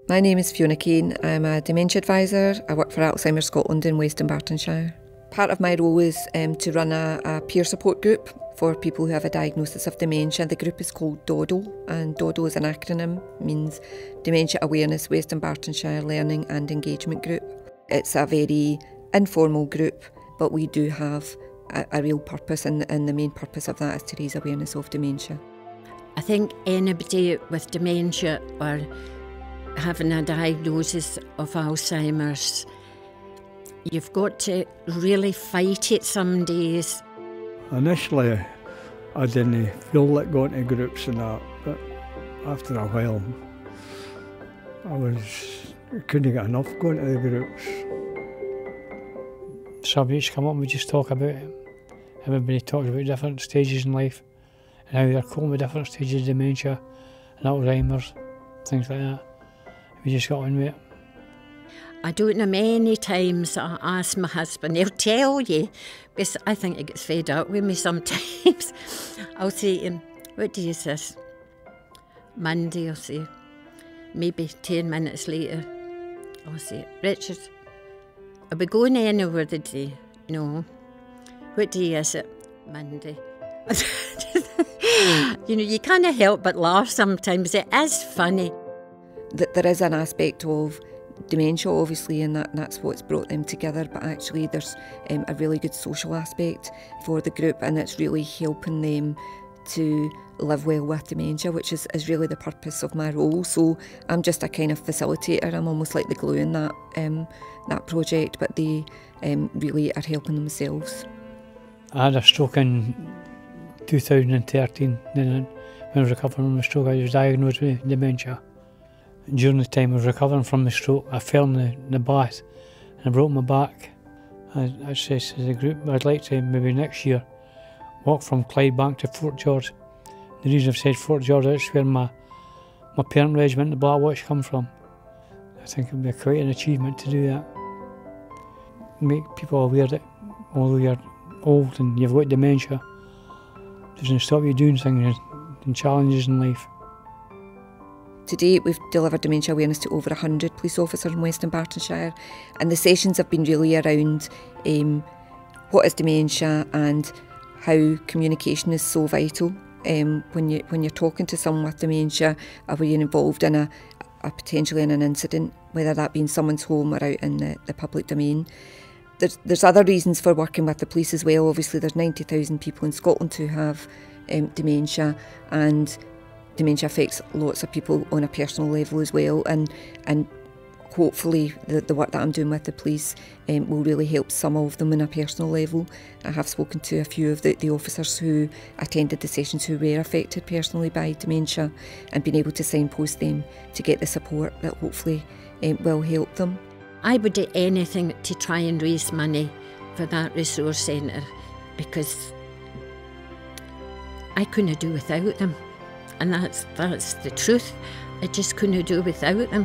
My name is Fiona Kane. I'm a dementia advisor. I work for Alzheimer's Scotland in West Dunbartonshire. Part of my role is to run a peer support group for people who have a diagnosis of dementia. The group is called DODO, and DODO is an acronym, means Dementia Awareness West Dunbartonshire Learning and Engagement Group. It's a very informal group, but we do have a real purpose, and the main purpose of that is to raise awareness of dementia. I think anybody with dementia or having a diagnosis of Alzheimer's, you've got to really fight it some days. Initially, I didn't feel like going to groups and that, but after a while, I couldn't get enough going to the groups. Subjects come up and we just talk about it. Everybody talks about different stages in life and how they're coping with different stages of dementia and Alzheimer's, things like that. We just got on with it. I don't know, many times I ask my husband, he'll tell you, because I think he gets fed up with me sometimes. I'll say to him, what day is this? Monday, I'll say. Maybe 10 minutes later, I'll say, Richard, are we going anywhere today? No. What day is it? Monday. You know, you can't help but laugh sometimes. It is funny. There is an aspect of dementia, obviously, and that's what's brought them together, but actually there's a really good social aspect for the group, and it's really helping them to live well with dementia, which is really the purpose of my role. So I'm just a kind of facilitator. I'm almost like the glue in that project, but they really are helping themselves. I had a stroke in 2013, and when I was recovering from the stroke I was diagnosed with dementia. During the time I was recovering from the stroke, I fell in the bath and I broke my back. I said to the group, I'd like to maybe next year walk from Clydebank to Fort George. The reason I've said Fort George, that's where my parent regiment, the Black Watch, come from. I think it would be quite an achievement to do that. Make people aware that although you're old and you've got dementia, it doesn't stop you doing things and challenges in life. To date, we've delivered dementia awareness to over 100 police officers in West Dunbartonshire, and the sessions have been really around what is dementia and how communication is so vital. When you're talking to someone with dementia, or when you're involved in a potentially in an incident, whether that be in someone's home or out in the public domain. There's other reasons for working with the police as well. Obviously, there's 90,000 people in Scotland who have dementia, and dementia affects lots of people on a personal level as well, and hopefully the work that I'm doing with the police will really help some of them on a personal level. I have spoken to a few of the officers who attended the sessions who were affected personally by dementia, and been able to signpost them to get the support that hopefully will help them. I would do anything to try and raise money for that resource centre, because I couldn't do without them. And that's the truth. I just couldn't do without them.